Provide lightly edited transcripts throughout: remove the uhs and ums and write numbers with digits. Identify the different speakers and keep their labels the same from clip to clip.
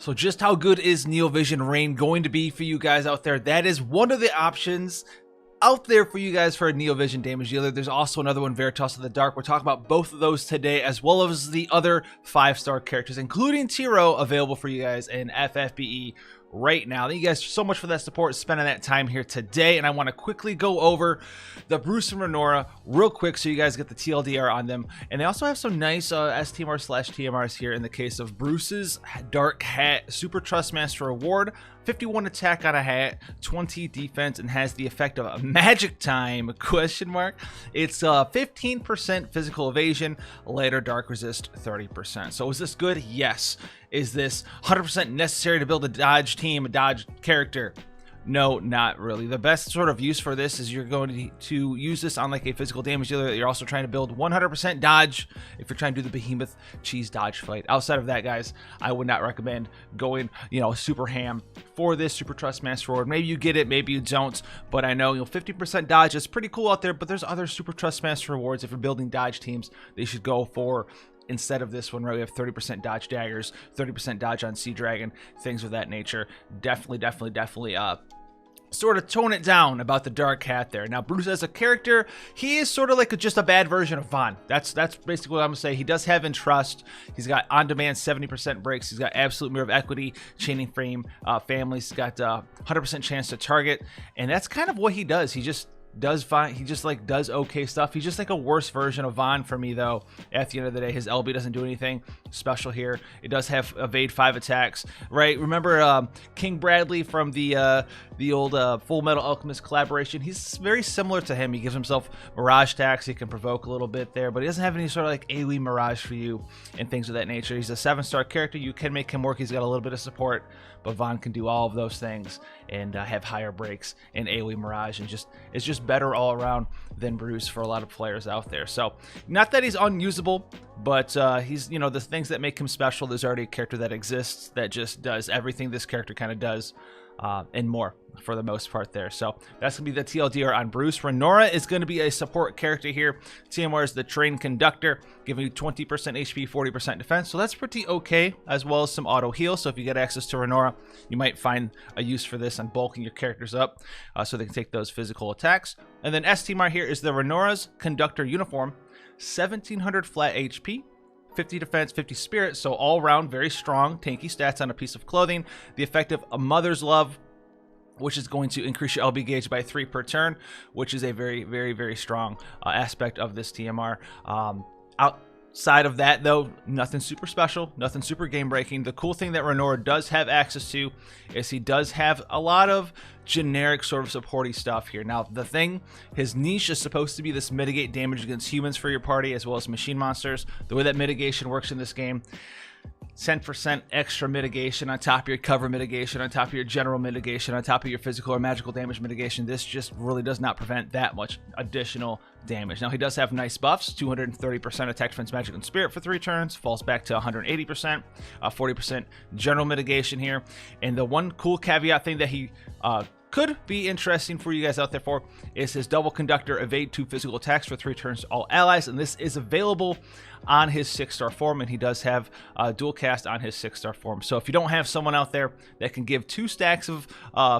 Speaker 1: So just how good is Neovision Rain going to be for you guys out there? That is one of the options out there for you guys for a Neovision damage dealer. There's also another one, Veritas of the Dark. We're talking about both of those today, as well as the other 5-star characters, including Tiro, available for you guys in FFBE right now. Thank you guys so much for that support, spending that time here today. And I want to quickly go over the Bruce and Renora real quick so you guys get the TLDR on them. And they also have some nice Stmr/TMRs here in the case of Bruce's Dark Hat Super Trust Master Award. 51 attack on a hat, 20 defense, and has the effect of a magic time, ? It's 15% physical evasion, later dark resist 30%. So is this good? Yes. Is this 100% necessary to build a dodge team, a dodge character? No, not really. The best sort of use for this is you're going to use this on like a physical damage dealer that you're also trying to build 100% dodge if you're trying to do the behemoth cheese dodge fight. Outside of that, guys, I would not recommend going, super ham for this Super Trust Master Award. Maybe you get it, maybe you don't, but I know 50% dodge is pretty cool out there, but there's other Super Trust Master Awards if you're building dodge teams they should go for. Instead of this one where we have 30% dodge daggers, 30% dodge on Sea Dragon, things of that nature. Definitely sort of tone it down about the Dark Hat there. Now, Bruce as a character, he is sort of like just a bad version of Vaughn. That's basically what I'm gonna say. He does have Entrust. He's got on-demand 70% breaks. He's got Absolute Mirror of Equity, Chaining Frame, Families. He's got 100% chance to target, and that's kind of what he does. He just does fine. He just does okay stuff. He's just like a worse version of Vaughn for me, though. At the end of the day, his LB doesn't do anything special here. It does have evade 5 attacks, right? Remember King Bradley from the old Full Metal Alchemist collaboration? He's very similar to him. He gives himself Mirage attacks. He can provoke a little bit there, but he doesn't have any sort of like AoE Mirage for you and things of that nature. He's a 7-star character. You can make him work. He's got a little bit of support, but Vaughn can do all of those things and have higher breaks and AoE Mirage, and it's just better all around than Bruce for a lot of players out there. So not that he's unusable, but he's the things that make him special. There's already a character that exists that just does everything this character kind of does and more for the most part there. So that's gonna be the TLDR on Bruce. Renora is going to be a support character here. TMR is the Train Conductor, giving you 20% HP, 40% defense. So that's pretty okay, as well as some auto heal. So if you get access to Renora, you might find a use for this on bulking your characters up so they can take those physical attacks. And then Stmr here is the Renora's Conductor Uniform, 1700 flat HP, 50 defense, 50 spirit, so all around very strong, tanky stats on a piece of clothing. The effect of A Mother's Love, which is going to increase your LB gauge by 3 per turn, which is a very strong aspect of this TMR. Outside of that, though, nothing super special, nothing super game breaking. The cool thing that Renora does have access to is he does have a lot of generic sort of supporty stuff here. Now, the thing, his niche is supposed to be this mitigate damage against humans for your party, as well as machine monsters. The way that mitigation works in this game, 10% extra mitigation on top of your cover mitigation, on top of your general mitigation, on top of your physical or magical damage mitigation. This just really does not prevent that much additional damage. Now, he does have nice buffs: 230% attack, defense, magic, and spirit for 3 turns, falls back to 180%, 40% general mitigation here. And the one cool caveat thing that he could be interesting for you guys out there for is his Double Conductor, evade 2 physical attacks for 3 turns to all allies, and this is available on his 6-star form, and he does have dual cast on his 6-star form. So if you don't have someone out there that can give 2 stacks of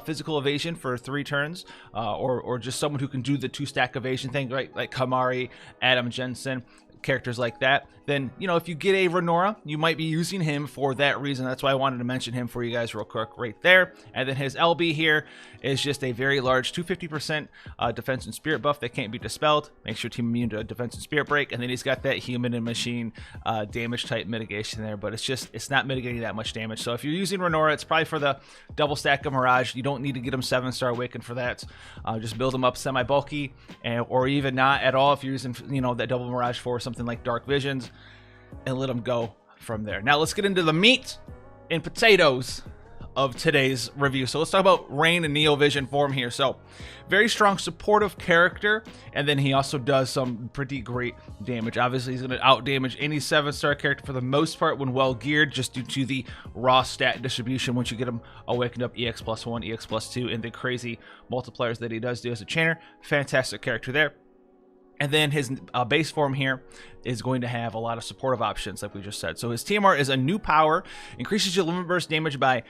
Speaker 1: physical evasion for 3 turns, or just someone who can do the 2-stack evasion thing, right, like Kamari, Adam Jensen, characters like that, then if you get a Renora, you might be using him for that reason. That's why I wanted to mention him for you guys real quick right there. And then his LB here is just a very large 250% defense and spirit buff that can't be dispelled, makes your team immune to defense and spirit break, and then he's got that human and machine damage type mitigation there, but it's not mitigating that much damage. So if you're using Renora, it's probably for the double stack of Mirage. You don't need to get him 7-star awaken for that. Just build him up semi bulky, or even not at all if you're using that double Mirage for something like Dark Visions, and let them go from there. Now let's get into the meat and potatoes of today's review. So let's talk about Rain and Neovision form here. So very strong supportive character, and then he also does some pretty great damage. Obviously he's going to out damage any 7-star character for the most part when well geared, just due to the raw stat distribution once you get him awakened up, EX +1, EX +2, and the crazy multipliers that he does do as a chainer. Fantastic character there. And then his base form here is going to have a lot of supportive options, like we just said. So his TMR is a new power, increases your limit burst damage by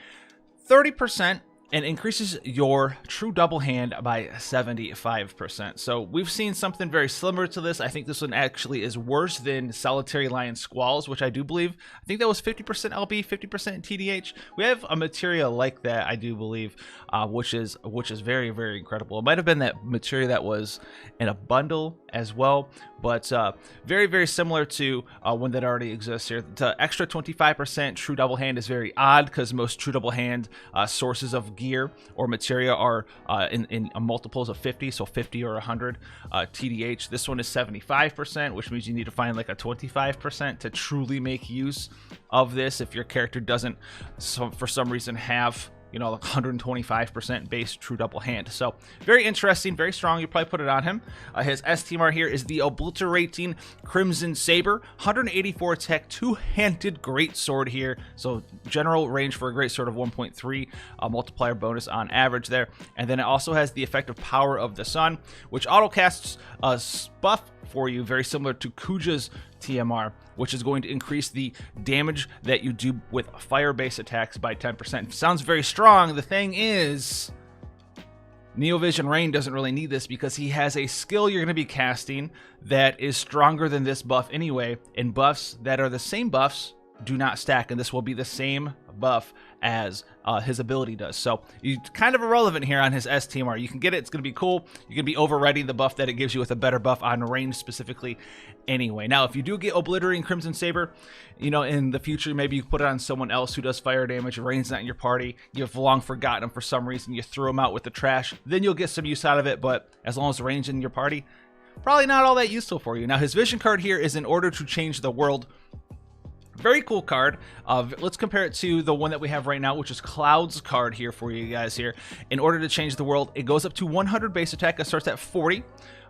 Speaker 1: 30%, and increases your true double hand by 75%. So we've seen something very similar to this. I think this one actually is worse than Solitary Lion Squalls, which I do believe. I think that was 50% LB, 50% TDH. We have a materia like that, I do believe, which is very, very incredible. It might have been that materia that was in a bundle as well, but very, very similar to one that already exists here. The extra 25% true double hand is very odd because most true double hand sources of gear or materia are in multiples of 50, so 50 or 100 TDH. This one is 75%, which means you need to find like a 25% to truly make use of this if your character doesn't, for some reason, have, you know, like 125% base true double hand. So very interesting, very strong. You probably put it on him. His STMR here is the Obliterating Crimson Saber, 184 attack, two-handed great sword here. So general range for a great sword of 1.3, multiplier bonus on average there. And then it also has the effect of Power of the Sun, which auto casts a buff for you, very similar to Kuja's TMR, which is going to increase the damage that you do with fire-based attacks by 10%. Sounds very strong. The thing is, Neovision Rain doesn't really need this because he has a skill you're going to be casting that is stronger than this buff anyway, and buffs that are the same buffs do not stack, and this will be the same buff as his ability does. So you kind of irrelevant here on his STMR. You can get it, it's going to be cool. You can be overriding the buff that it gives you with a better buff on range specifically anyway. Now, if you do get Obliterating Crimson Saber, you know, in the future, maybe you put it on someone else who does fire damage, Rain's not in your party, you've long forgotten him for some reason, you threw him out with the trash, then you'll get some use out of it, but as long as Rain's in your party, probably not all that useful for you. Now, his vision card here is in order to change the world. Very cool card. Let's compare it to the one that we have right now, which is Cloud's card here for you guys here. In order to change the world, it goes up to 100 base attack. It starts at 40.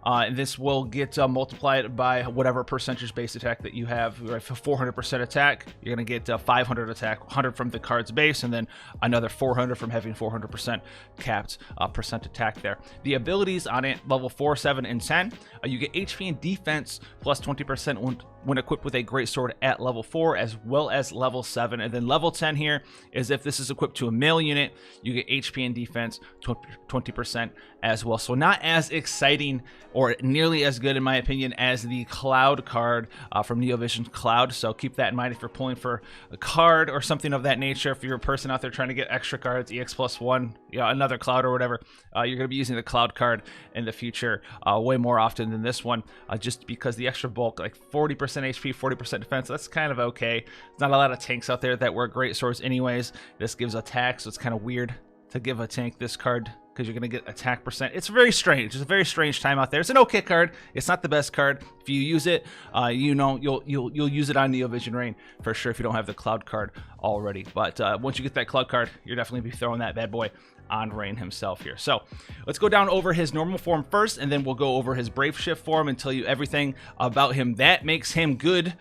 Speaker 1: And this will get multiplied by whatever percentage base attack that you have. Right, for 400% attack, you're going to get 500 attack, 100 from the card's base, and then another 400 from having 400% capped percent attack there. The abilities on it, level 4, 7, and 10, you get HP and defense plus 20% when equipped with a great sword at level 4, as well as level 7. And then level 10 here is if this is equipped to a male unit, you get HP and defense 20% as well. So not as exciting or nearly as good, in my opinion, as the Cloud card from Neovision Cloud. So keep that in mind if you're pulling for a card or something of that nature. If you're a person out there trying to get extra cards, EX plus 1, you know, another Cloud or whatever, you're going to be using the Cloud card in the future way more often than this one, just because the extra bulk, like 40% HP, 40% defense, that's kind of okay. There's not a lot of tanks out there that work great swords anyways. This gives attack, so it's kind of weird to give a tank this card, because you're going to get attack percent. It's very strange. It's a very strange time out there. It's an okay card. It's not the best card. If you use it, you know, you'll use it on Neovision Rain for sure if you don't have the Cloud card already. But once you get that Cloud card, you're definitely be throwing that bad boy on Rain himself here. So let's go down over his normal form first, and then we'll go over his Brave Shift form and tell you everything about him that makes him good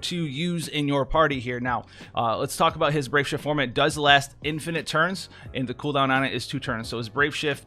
Speaker 1: to use in your party here. Now, let's talk about his Brave Shift form. It does last infinite turns, and the cooldown on it is 2 turns. So his Brave Shift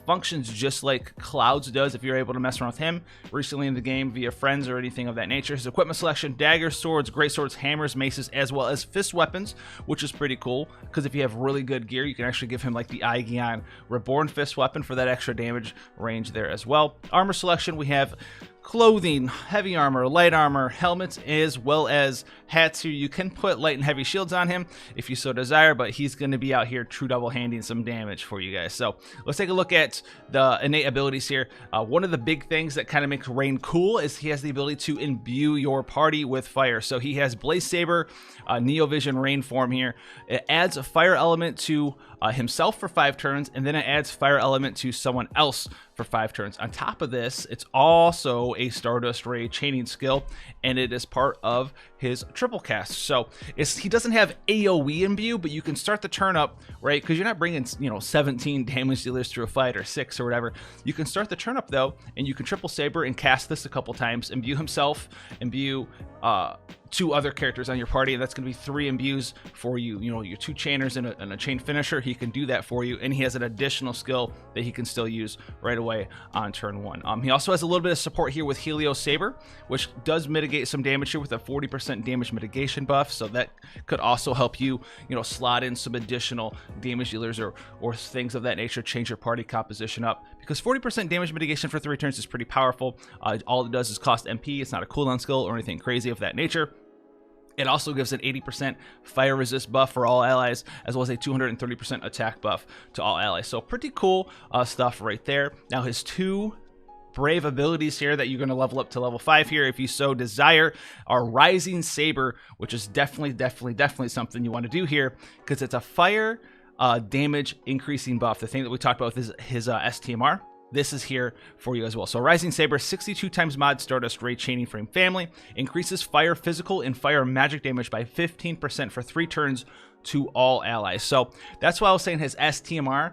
Speaker 1: functions just like Cloud's does if you're able to mess around with him recently in the game via friends or anything of that nature. His equipment selection: daggers, swords, great swords, hammers, maces, as well as fist weapons, which is pretty cool because if you have really good gear, you can actually give him like the Aegeon Reborn fist weapon for that extra damage range there as well. Armor selection: we have clothing, heavy armor, light armor, helmets, as well as hats here. You can put light and heavy shields on him if you so desire, but he's going to be out here true double handing some damage for you guys. So let's take a look at the innate abilities here. One of the big things that kind of makes Rain cool is he has the ability to imbue your party with fire. So he has Blaze Saber, Neovision Rain form here. It adds a fire element to himself for 5 turns, and then it adds fire element to someone else for 5 turns. On top of this, it's also a Stardust Ray chaining skill, and it is part of his triple cast. So he doesn't have AoE imbue, but you can start the turn up, right? Because you're not bringing, you know, 17 damage dealers through a fight or 6 or whatever. You can start the turn up though, and you can triple Saber and cast this a couple times, imbue himself, imbue 2 other characters on your party, and that's going to be 3 imbues for you. You know, your 2 chainers and a chain finisher. He can do that for you, and he has an additional skill that he can still use right away on turn 1. He also has a little bit of support here with Helio Saber, which does mitigate some damage here with a 40% damage mitigation buff. So that could also help you, you know, slot in some additional damage dealers or things of that nature, change your party composition up, because 40% damage mitigation for 3 turns is pretty powerful. All it does is cost MP. It's not a cooldown skill or anything crazy of that nature. It also gives an 80% fire resist buff for all allies, as well as a 230% attack buff to all allies. So pretty cool stuff right there. Now his 2 brave abilities here that you're going to level up to level 5 here, if you so desire, are Rising Saber, which is definitely something you want to do here, because it's a fire damage increasing buff. The thing that we talked about with his Stmr. This is here for you as well. So Rising Saber, 62 times mod Stardust Ray Chaining Frame family, increases fire physical and fire magic damage by 15% for 3 turns to all allies. So that's why I was saying his Stmr.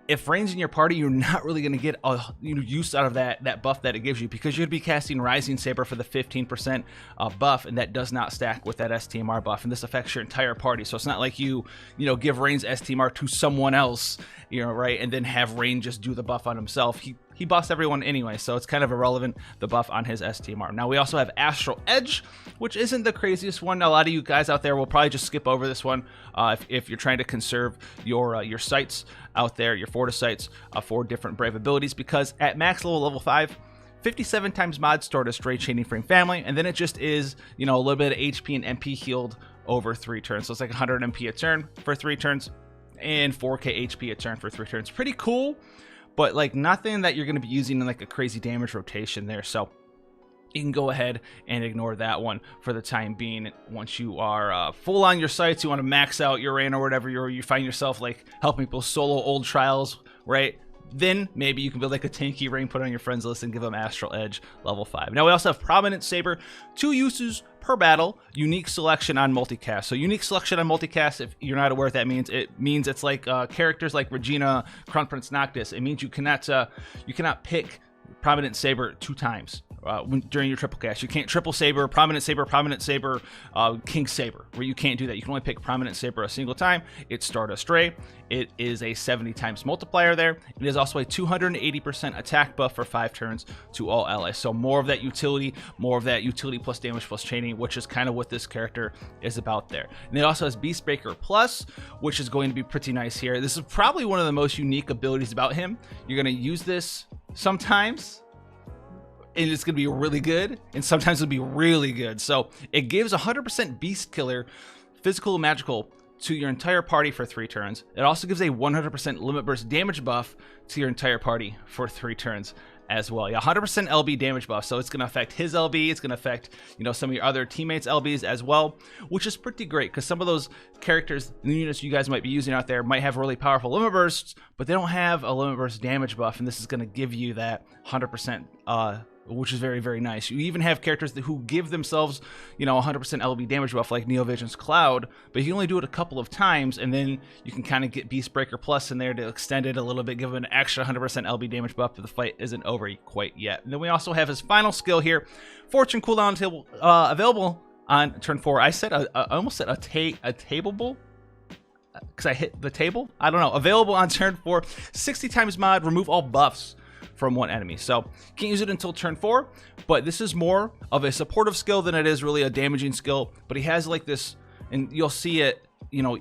Speaker 1: If Rain's in your party, you're not really going to get use out of that buff that it gives you, because you're going to be casting Rising Saber for the 15% buff, and that does not stack with that Stmr buff, and this affects your entire party. So it's not like you give Rain's Stmr to someone else, right, and then have Rain just do the buff on himself. He buffs everyone anyway, so it's kind of irrelevant, the buff on his Stmr. Now we also have Astral Edge, which isn't the craziest one. A lot of you guys out there will probably just skip over this one if you're trying to conserve your sites out there, your Fortis sites for different brave abilities, because at max level 5, 57 times mod Stardust Ray Chaining Frame family, and then it just is, a little bit of HP and MP healed over 3 turns. So it's like 100 MP a turn for 3 turns and 4k HP a turn for 3 turns. Pretty cool, but like nothing that you're going to be using in like a crazy damage rotation there. So you can go ahead and ignore that one for the time being. Once you are full on your sites, you want to max out your Rain or whatever, you find yourself like helping people solo old trials, right? Then maybe you can build like a tanky Rain, put it on your friends list, and give them Astral Edge level 5. Now we also have Prominent Saber, 2 uses per battle, unique selection on multicast. So unique selection on multicast, if you're not aware what that means, it's like characters like Regina, Crown Prince Noctis. It means you cannot pick Prominent Saber 2 times during your triple cast. You can't triple Saber, Prominent Saber, King Saber, where you can't do that. You can only pick Prominent Saber a single time. It's Stardust Ray. It is a 70 times multiplier there. It is also a 280% attack buff for 5 turns to all allies. So more of that utility plus damage plus chaining, which is kind of what this character is about there. And it also has Beastbreaker Plus, which is going to be pretty nice here. This is probably one of the most unique abilities about him. You're going to use this sometimes, and it's going to be really good, and sometimes it'll be really good. So it gives 100% Beast Killer, physical and magical, to your entire party for 3 turns. It also gives a 100% limit burst damage buff to your entire party for 3 turns as well. Yeah, 100% LB damage buff, so it's going to affect his LB, it's going to affect, some of your other teammates' LBs as well, which is pretty great, because some of those characters, the units you guys might be using out there, might have really powerful limit bursts, but they don't have a limit burst damage buff, and this is going to give you that 100%, which is very, very nice. You even have characters who give themselves, 100% LB damage buff, like Neovision's Cloud, but you can only do it a couple of times, and then you can kind of get Beastbreaker Plus in there to extend it a little bit, give it an extra 100% LB damage buff, but the fight isn't over quite yet. And then we also have his final skill here, Fortune cooldown table, available on turn 4. I almost said a tabeable, because I hit the table. I don't know. Available on turn 4, 60 times mod, remove all buffs from one enemy. So can't use it until turn 4, but this is more of a supportive skill than it is really a damaging skill. But he has like this, and you'll see it,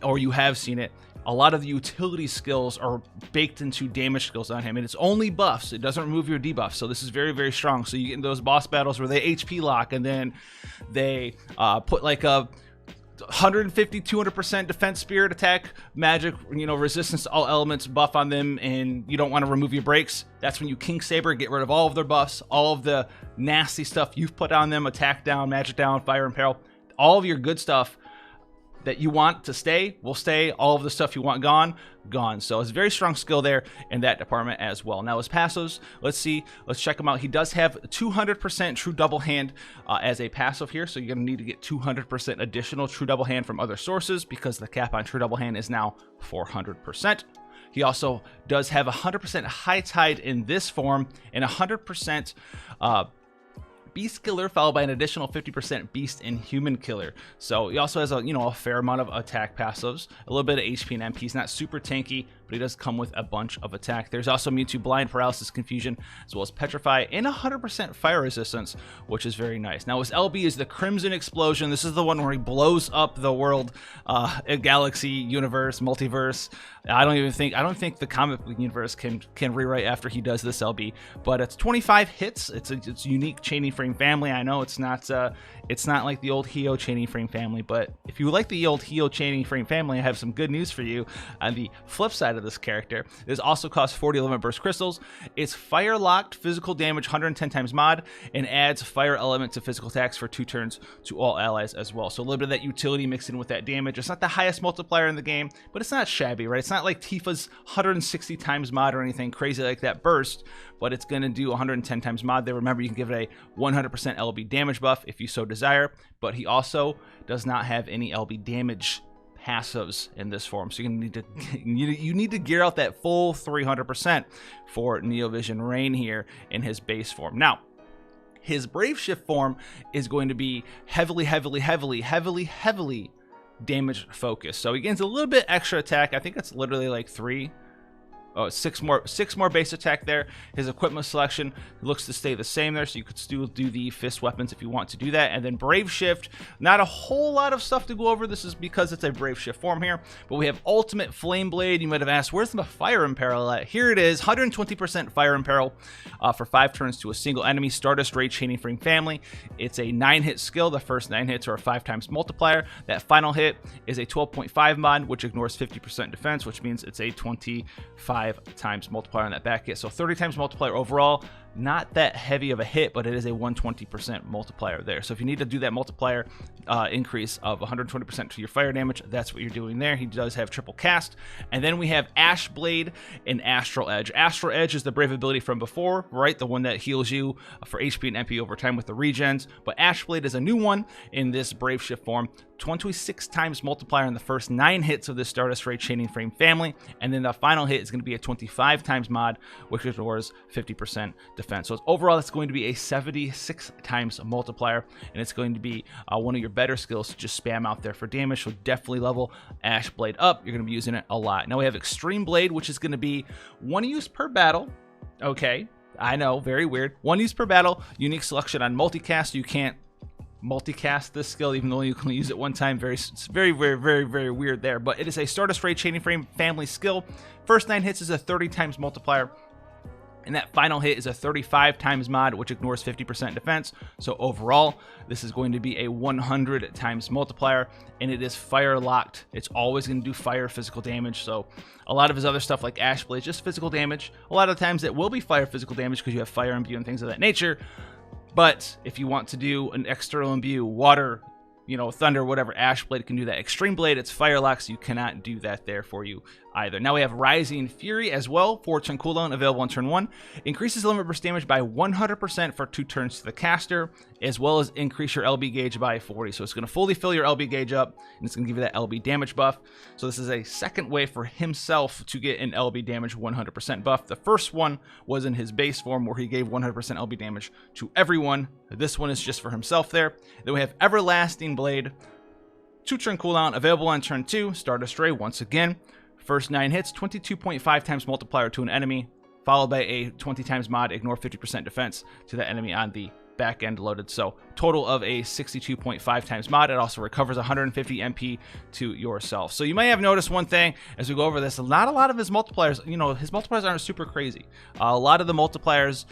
Speaker 1: or you have seen it, a lot of the utility skills are baked into damage skills on him, and it's only buffs. It doesn't remove your debuffs, so this is very, very strong. So you get in those boss battles where they HP lock, and then they put like a 150-200% defense, spirit, attack, magic, resistance to all elements buff on them, and you don't want to remove your breaks. That's when you King Saber, get rid of all of their buffs, all of the nasty stuff you've put on them, attack down, magic down, fire and peril, all of your good stuff that you want to stay will stay, all of the stuff you want gone. So it's a very strong skill there in that department as well. Now his passives, let's check him out. He does have 200% true double hand as a passive here, so you're gonna need to get 200% additional true double hand from other sources, because the cap on true double hand is now 400%. He also does have 100% high tide in this form, and 100% Beast Killer, followed by an additional 50% Beast and Human Killer. So he also has a fair amount of attack passives, a little bit of HP and MP. He's not super tanky, but he does come with a bunch of attack. There's also immune to Blind, Paralysis, Confusion, as well as Petrify, and 100% Fire Resistance, which is very nice. Now his LB is the Crimson Explosion. This is the one where he blows up the world, galaxy, universe, multiverse. I don't think the comic book universe can rewrite after he does this LB, but it's 25 hits. It's a unique chaining frame family. I know it's not like the old Hio chaining frame family, but if you like the old Hio chaining frame family, I have some good news for you. On the flip side of this character, this also costs 40 element burst crystals. It's fire locked, physical damage 110 times mod, and adds fire element to physical attacks for 2 turns to all allies as well. So a little bit of that utility mixed in with that damage. It's not the highest multiplier in the game, but it's not shabby, right? It's not like Tifa's 160 times mod or anything crazy like that burst, but it's going to do 110 times mod there. Remember, you can give it a 100% LB damage buff if you so desire, but he also does not have any LB damage passives in this form, so you need to gear out that full 300% for Neovision Rain here in his base form. Now, his Brave Shift form is going to be heavily damage focused, so he gains a little bit extra attack. I think it's literally like 6 more base attack there. His equipment selection looks to stay the same there, so you could still do the fist weapons if you want to do that. And then Brave Shift, not a whole lot of stuff to go over. This is because it's a Brave Shift form here, but we have Ultimate Flame Blade. You might have asked, where's the Fire Imperil at? Here it is, 120% Fire Imperil for 5 turns to a single enemy. Stardust Ray Chaining Frame family. It's a 9-hit skill. The first 9 hits are a 5 times multiplier. That final hit is a 12.5 mod, which ignores 50% defense, which means it's a 25 times multiplier on that back hit. So 30 times multiplier overall. Not that heavy of a hit, but it is a 120% multiplier there. So if you need to do that multiplier increase of 120% to your fire damage, that's what you're doing there. He does have triple cast. And then we have Ash Blade and Astral Edge. Astral Edge is the Brave ability from before, right? The one that heals you for HP and MP over time with the regens. But Ash Blade is a new one in this Brave Shift form. 26 times multiplier in the first 9 hits of the Stardust Ray Chaining Frame family, and then the final hit is going to be a 25 times mod, which ignores 50% defense. So overall, it's going to be a 76 times multiplier, and it's going to be one of your better skills to just spam out there for damage. So definitely level Ash Blade up. You're going to be using it a lot. Now we have Extreme Blade, which is going to be 1 use per battle. Okay, I know, very weird. 1 use per battle, unique selection on multicast. You can't multicast this skill even though you can use it one time. It's very weird there, but it is a Stardust Ray Chaining Frame family skill. First 9 hits is a 30 times multiplier, and that final hit is a 35 times mod, which ignores 50% defense. So overall, this is going to be a 100 times multiplier, and it is fire locked. It's always going to do fire physical damage. So a lot of his other stuff like Ash Blade, just physical damage. A lot of times it will be fire physical damage because you have fire imbue and things of that nature. But if you want to do an external imbue, water, thunder, whatever, Ash Blade can do that. Extreme Blade, it's fire lock, so you cannot do that there for you either. Now we have Rising Fury as well, 4-turn cooldown, available on turn 1. Increases limit burst damage by 100% for 2 turns to the caster, as well as increase your LB gauge by 40. So it's going to fully fill your LB gauge up, and it's going to give you that LB damage buff. So this is a second way for himself to get an LB damage 100% buff. The first one was in his base form, where he gave 100% LB damage to everyone. This one is just for himself there. Then we have Everlasting Blade, 2-turn cooldown, available on turn 2. Stardust Ray once again. First 9 hits, 22.5 times multiplier to an enemy, followed by a 20 times mod, ignore 50% defense to the enemy on the back end loaded. So total of a 62.5 times mod. It also recovers 150 MP to yourself. So you may have noticed one thing as we go over this, not a lot of his multipliers, his multipliers aren't super crazy. A lot of the multipliers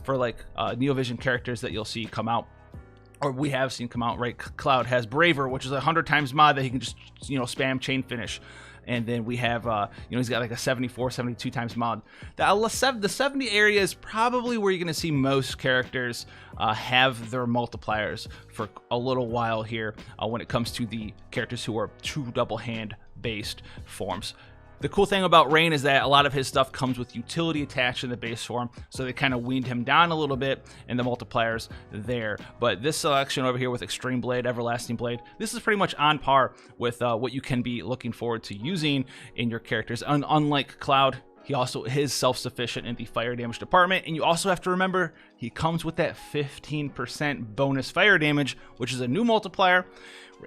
Speaker 1: for like Neovision characters that you'll see come out, or we have seen come out, right? Cloud has Braver, which is a 100 times mod that he can just, spam chain finish. And then we have, he's got like a 74, 72 times mod. The 70 area is probably where you're going to see most characters have their multipliers for a little while here when it comes to the characters who are true double hand based forms. The cool thing about Rain is that a lot of his stuff comes with utility attached in the base form, so they kind of weaned him down a little bit in the multipliers there. But this selection over here with Extreme Blade, Everlasting Blade, this is pretty much on par with what you can be looking forward to using in your characters. Unlike Cloud, He also is self-sufficient in the fire damage department, and you also have to remember he comes with that 15% bonus fire damage, which is a new multiplier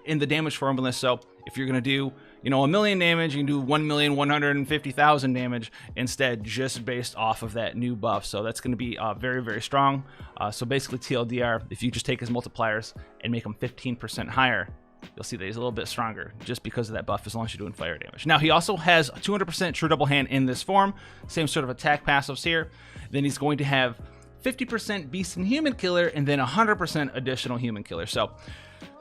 Speaker 1: in the damage formula. So if you're going to do, you know, 1,000,000 damage, you can do 1,150,000 damage instead, just based off of that new buff. So that's going to be very, very strong. So basically TLDR, if you just take his multipliers and make them 15% higher, you'll see that he's a little bit stronger just because of that buff, as long as you're doing fire damage. Now, he also has 200% true double hand in this form, same sort of attack passives here. Then he's going to have 50% beast and human killer, and then 100% additional human killer. So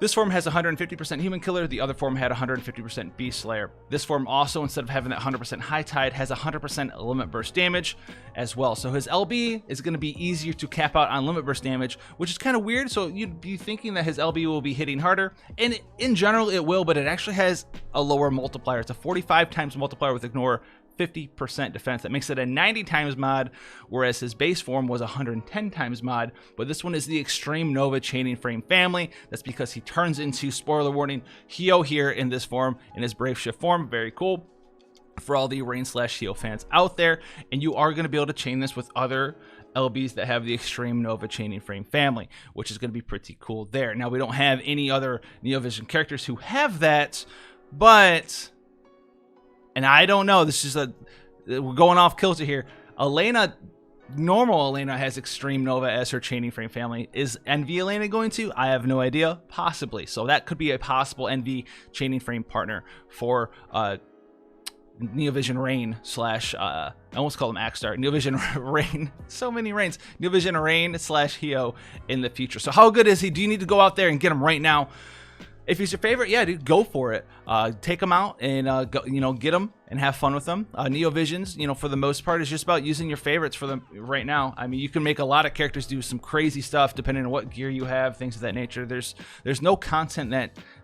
Speaker 1: this form has 150% human killer, the other form had 150% beast slayer. This form also, instead of having that 100% high tide, has 100% limit burst damage as well. So his LB is going to be easier to cap out on limit burst damage, which is kind of weird. So you'd be thinking that his LB will be hitting harder, and in general it will, but it actually has a lower multiplier. It's a 45 times multiplier with ignore, 50% defense. That makes it a 90 times mod, whereas his base form was 110 times mod. But this one is the Extreme Nova Chaining Frame family. That's because he turns into, spoiler warning, Hio here in this form, in his Brave Shift form. Very cool for all the Rain/Hio fans out there. And you are going to be able to chain this with other LBs that have the Extreme Nova Chaining Frame family, which is going to be pretty cool there. Now, we don't have any other Neovision characters who have that, but... and I don't know, this is we're going off kilter here. Elena, normal Elena has Extreme Nova as her Chaining Frame family. Is NV Elena going to? I have no idea. Possibly. So that could be a possible NV Chaining Frame partner for Neovision Rain / I almost call him Axstar. Neovision Rain. So many Rains. Neovision Rain / Hio in the future. So how good is he? Do you need to go out there and get him right now? If he's your favorite, yeah, dude, go for it. Take him out and go, you know, get him and have fun with them. Neovisions, you know, for the most part, is just about using your favorites for them right now. I mean, you can make a lot of characters do some crazy stuff depending on what gear you have, things of that nature. There's no content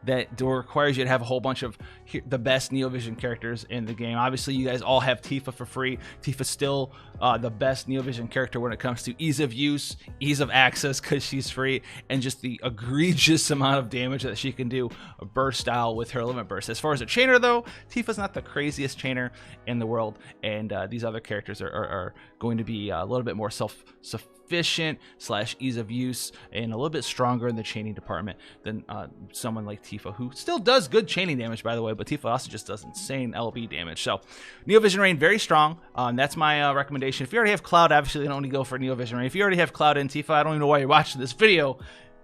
Speaker 1: that requires you to have a whole bunch of the best Neovision characters in the game. Obviously, you guys all have Tifa for free. Tifa's still the best Neovision character when it comes to ease of use, ease of access, because she's free, and just the egregious amount of damage that she can do burst style with her limit burst. As far as a chainer, though, Tifa's not the craziest chainer in the world, and these other characters are going to be a little bit more self-sufficient / ease of use, and a little bit stronger in the chaining department than someone like Tifa, who still does good chaining damage, by the way, but Tifa also just does insane LB damage. So Neovision Rain, very strong. That's my recommendation. If you already have Cloud, obviously you don't only go for Neovision Rain. If you already have Cloud and Tifa, I don't even know why you're watching this video,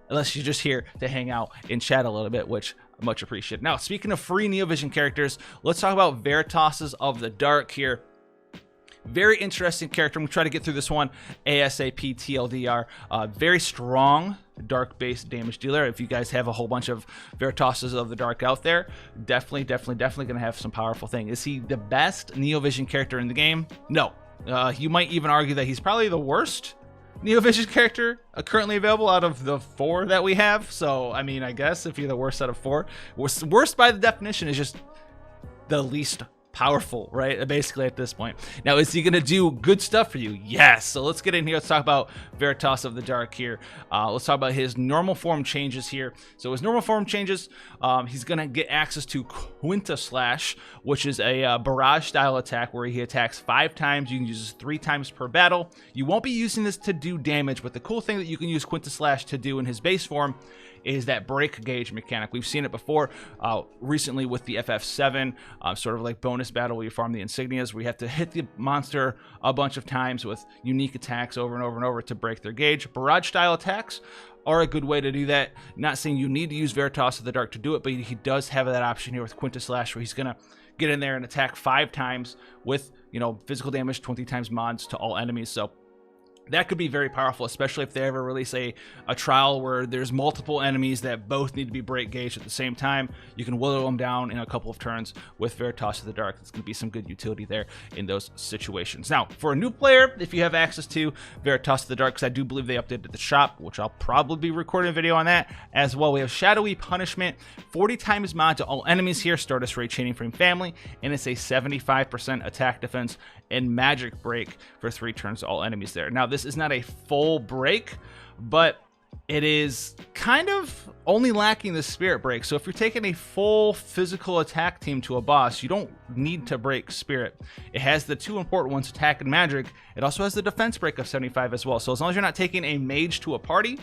Speaker 1: unless you're just here to hang out and chat a little bit, which I much appreciate. Now, speaking of free Neovision characters, let's talk about Veritas of the Dark here. Very interesting character. I'm going to try to get through this one ASAP TLDR. Very strong dark-based damage dealer. If you guys have a whole bunch of Veritas of the Dark out there, definitely going to have some powerful thing. Is he the best Neovision character in the game? No. You might even argue that he's probably the worst Neovision character currently available out of the 4 that we have. So, I mean, I guess if you're the worst out of 4, worst by the definition is just the least powerful, right? Basically at this point. Now, is he going to do good stuff for you? Yes. So let's get in here. Let's talk about Veritas of the Dark here. Let's talk about his normal form changes here. So his normal form changes, he's going to get access to Quinta Slash, which is a barrage style attack where he attacks 5 times. You can use this 3 times per battle. You won't be using this to do damage, but the cool thing that you can use Quinta Slash to do in his base form is that break gauge mechanic. We've seen it before recently with the FF7, sort of like bonus battle where you farm the insignias, where you have to hit the monster a bunch of times with unique attacks over and over and over to break their gauge. Barrage style attacks are a good way to do that. Not saying you need to use Veritas of the Dark to do it, but he does have that option here with Quinta Slash, where he's gonna get in there and attack 5 times with, you know, physical damage, 20 times mods to all enemies. So that could be very powerful, especially if they ever release a trial where there's multiple enemies that both need to be break gauged at the same time. You can whittle them down in a couple of turns with Veritas of the Dark. It's going to be some good utility there in those situations. Now, for a new player, if you have access to Veritas of the Dark, because I do believe they updated the shop, which I'll probably be recording a video on that as well. We have Shadowy Punishment, 40 times mod to all enemies here, Stardust Ray Chaining Frame family, and it's a 75% attack defense and magic break for 3 turns to all enemies there. Now, this is not a full break, but It is kind of only lacking the spirit break. So if you're taking a full physical attack team to a boss, you don't need to break spirit. It has the two important ones, attack and magic. It also has the defense break of 75 as well. So as long as you're not taking a mage to a party,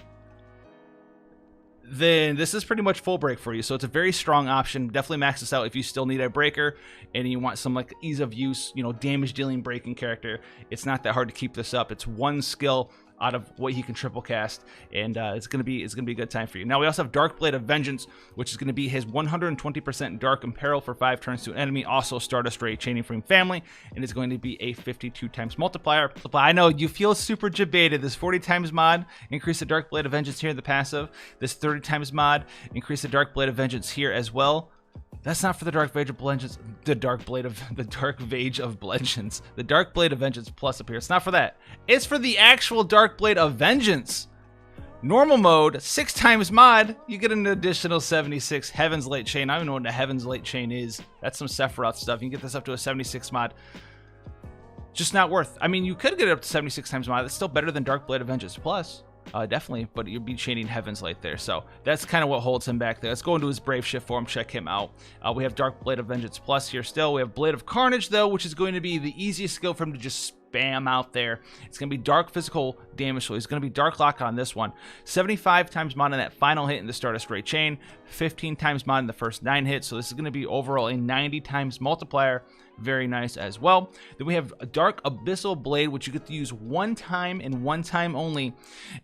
Speaker 1: then this is pretty much full break for you. So it's a very strong option. Definitely max this out if you still need a breaker and you want some like ease of use, you know, damage dealing breaking character. It's not that hard to keep this up. It's one skill out of what he can triple cast, and it's gonna be a good time for you. Now we also have Dark Blade of Vengeance, which is gonna be his 120% Dark Imperil for 5 turns to an enemy, also Stardust Ray Chaining Frame family, and it's going to be a 52 times multiplier. I know you feel super debated. This 40 times mod increase the Dark Blade of Vengeance here in the passive. This 30 times mod increase the Dark Blade of Vengeance here as well. That's not for the Dark Vage of Vengeance, the Dark Vage of Vengeance, the Dark Blade of Vengeance plus up here. It's not for that. It's for the actual Dark Blade of Vengeance. Normal mode, 6 times mod, you get an additional 76 Heaven's Light Chain. I don't even know what a Heaven's Light Chain is. That's some Sephiroth stuff. You can get this up to a 76 mod. Just not worth. I mean, you could get it up to 76 times mod. That's still better than Dark Blade of Vengeance plus. Definitely, but you'd be chaining Heaven's Light there. So that's kind of what holds him back there. Let's go into his Brave Shift form, check him out. We have Dark Blade of Vengeance Plus here still. We have Blade of Carnage, though, which is going to be the easiest skill for him to just spam out there. It's going to be Dark Physical Damage, so he's going to be Dark Lock on this one. 75 times mod on that final hit in the Stardust Ray Chain. 15 times mod in the first 9 hits, so this is going to be overall a 90 times multiplier. Very nice as well. Then we have a Dark Abyssal Blade, which you get to use one time and one time only,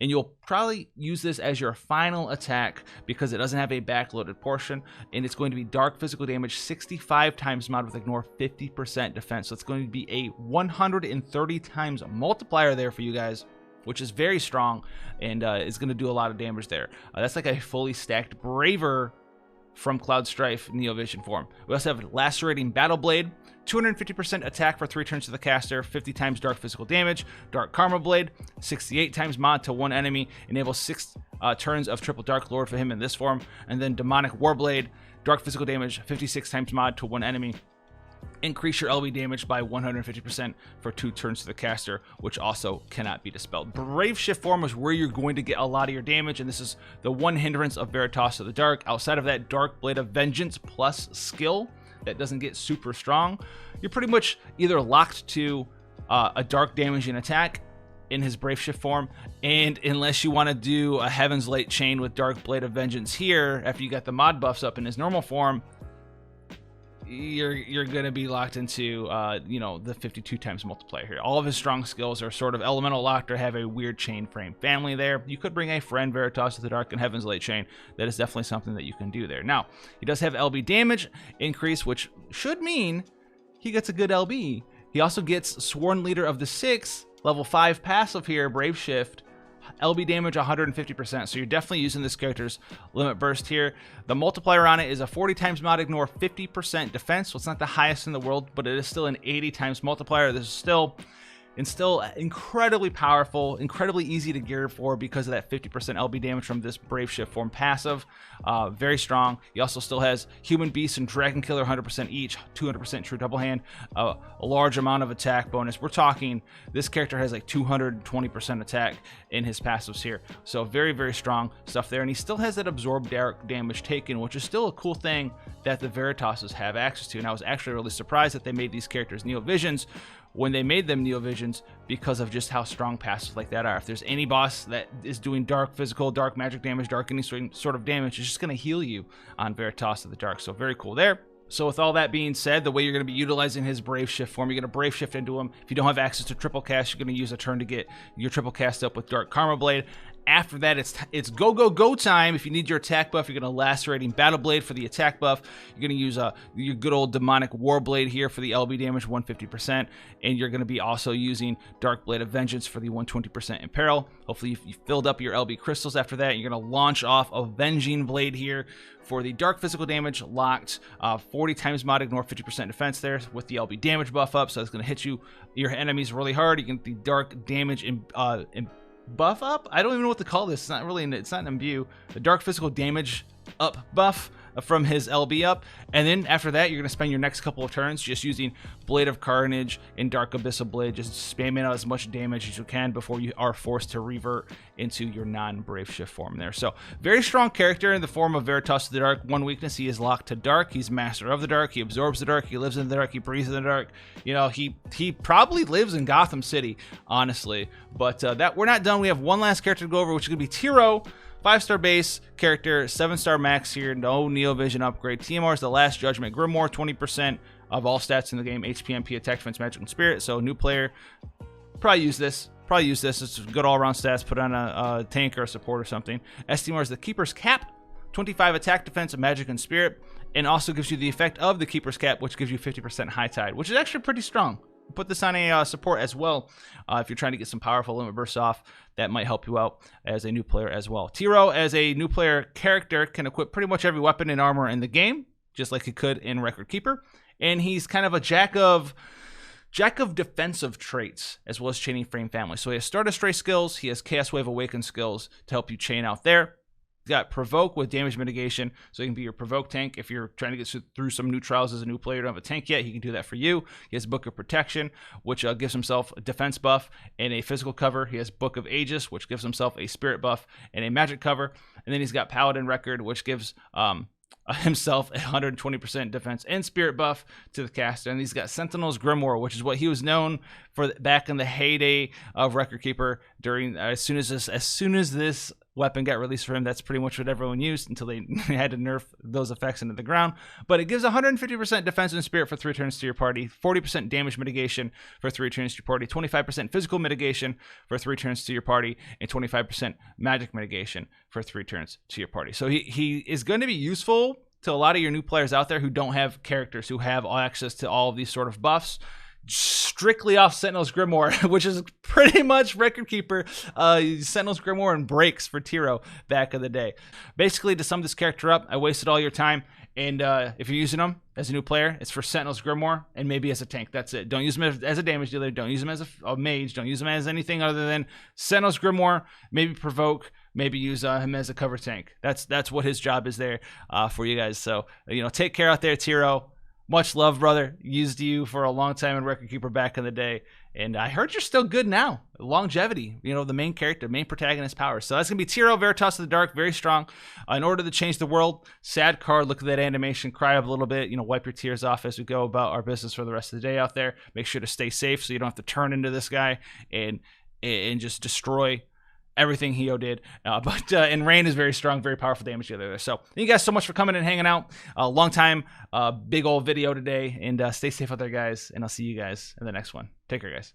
Speaker 1: and you'll probably use this as your final attack because it doesn't have a backloaded portion, and it's going to be Dark Physical Damage 65 times mod with ignore 50% defense. So it's going to be a 130 times multiplier there for you guys, which is very strong, and is going to do a lot of damage there. That's like a fully stacked Braver from Cloud Strife Neovision form. We also have Lacerating Battle Blade, 250% attack for 3 turns to the caster, 50 times Dark Physical Damage. Dark Karma Blade, 68 times mod to one enemy, enables 6 turns of Triple Dark Lord for him in this form. And then Demonic Warblade, Dark Physical Damage, 56 times mod to one enemy. Increase your LB damage by 150% for 2 turns to the caster, which also cannot be dispelled. Brave Shift form is where you're going to get a lot of your damage, and this is the one hindrance of Veritas of the Dark. Outside of that Dark Blade of Vengeance plus skill that doesn't get super strong, you're pretty much either locked to a dark damaging attack in his Brave Shift form, and unless you want to do a Heaven's Light Chain with Dark Blade of Vengeance here after you got the mod buffs up in his normal form, you're gonna be locked into you know, the 52 times multiplier here. All of his strong skills are sort of elemental locked or have a weird chain frame family there. You could bring a friend, Veritas of the Dark and Heaven's Light Chain. That is definitely something that you can do there. Now he does have LB damage increase, which should mean he gets a good LB. He also gets Sworn Leader of the 6 level 5 passive here, Brave Shift, LB damage 150%, so you're definitely using this character's limit burst here. The multiplier on it is a 40 times mod ignore 50% defense, so it's not the highest in the world, but it is still an 80 times multiplier. This is still incredibly powerful, incredibly easy to gear for because of that 50% LB damage from this Brave Shift form passive. Very strong. He also still has Human Beast and Dragon Killer 100% each, 200% true double hand, a large amount of attack bonus. We're talking, this character has like 220% attack in his passives here. So very, very strong stuff there. And he still has that absorb dark damage taken, which is still a cool thing that the Veritases have access to. And I was actually really surprised that they made these characters Neo Visions when they made them Neo Visions because of just how strong passives like that are. If there's any boss that is doing dark physical, dark magic damage, dark any sort of damage, it's just going to heal you on Veritas of the Dark. So very cool there. So with all that being said, the way you're going to be utilizing his Brave Shift form, you're going to Brave Shift into him. If you don't have access to triple cast, you're going to use a turn to get your triple cast up with Dark Karma Blade. After that, it's go time. If you need your attack buff, you're going to Lacerating Battle Blade for the attack buff. You're going to use your good old Demonic Warblade here for the LB damage 150%, and you're going to be also using Dark Blade of Vengeance for the 120% Imperil. Hopefully you filled up your LB crystals after that. You're going to launch off Avenging Blade here for the dark physical damage locked, 40 times mod ignore 50% defense there with the LB damage buff up, so it's going to hit your enemies really hard. You can get the dark damage in buff up. I don't even know what to call this. It's not an imbue. The dark physical damage up buff from his LB up, and then after that you're going to spend your next couple of turns just using Blade of Carnage and Dark Abyssal Blade, just spamming out as much damage as you can before you are forced to revert into your non-Brave Shift form there. So very strong character in the form of Veritas of the Dark. One weakness, he is locked to dark. He's master of the dark. He absorbs the dark. He lives in the dark. He breathes in the dark. You know, he probably lives in Gotham City, honestly. But that we're not done. We have one last character to go over, which is going to be Tiro. 5-star base character, 7-star max here, no Neo Vision upgrade. Stmr is the Last Judgment Grimoire, 20% of all stats in the game, HP, MP, attack, defense, magic, and spirit. So new player, probably use this. It's good all-around stats. Put on a tank or a support or something. Stmr is the Keeper's Cap, 25 attack, defense, magic, and spirit, and also gives you the effect of the Keeper's Cap, which gives you 50% high tide, which is actually pretty strong. Put this on a support as well. If you're trying to get some powerful limit bursts off, that might help you out as a new player as well. Tiro, as a new player character, can equip pretty much every weapon and armor in the game, just like he could in Record Keeper. And he's kind of a jack of defensive traits, as well as chaining frame family. So he has Stardust Ray skills, he has Chaos Wave Awaken skills to help you chain out there. He's got Provoke with damage mitigation, so he can be your Provoke tank. If you're trying to get through some new trials as a new player, don't have a tank yet, he can do that for you. He has Book of Protection, which gives himself a defense buff and a physical cover. He has Book of Aegis, which gives himself a spirit buff and a magic cover. And then he's got Paladin Record, which gives himself 120% defense and spirit buff to the caster. And he's got Sentinel's Grimoire, which is what he was known for back in the heyday of Record Keeper. During as soon as this weapon got released for him, that's pretty much what everyone used until they had to nerf those effects into the ground. But it gives 150% defense and spirit for 3 turns to your party, 40% damage mitigation for 3 turns to your party, 25% physical mitigation for 3 turns to your party, and 25% magic mitigation for 3 turns to your party. So he is going to be useful to a lot of your new players out there who don't have characters who have access to all of these sort of buffs. Strictly off Sentinel's Grimoire, which is pretty much Record Keeper, Sentinel's Grimoire and breaks for Tiro back in the day. Basically, to sum this character up, I wasted all your time, and if you're using him as a new player, it's for Sentinel's Grimoire and maybe as a tank. That's it. Don't use him as a damage dealer. Don't use him as a mage. Don't use him as anything other than Sentinel's Grimoire, maybe Provoke, maybe use him as a cover tank. That's what his job is there for you guys. So, you know, take care out there, Tiro. Much love, brother. Used you for a long time in Record Keeper back in the day. And I heard you're still good now. Longevity, you know, the main character, main protagonist power. So that's going to be Tiro, Veritas of the Dark, very strong. In order to change the world, sad card, look at that animation, cry up a little bit, you know, wipe your tears off as we go about our business for the rest of the day out there. Make sure to stay safe so you don't have to turn into this guy and just destroy everything Hio did. And Rain is very strong, very powerful damage dealer there. So thank you guys so much for coming and hanging out. Long time, big old video today. And stay safe out there, guys. And I'll see you guys in the next one. Take care, guys.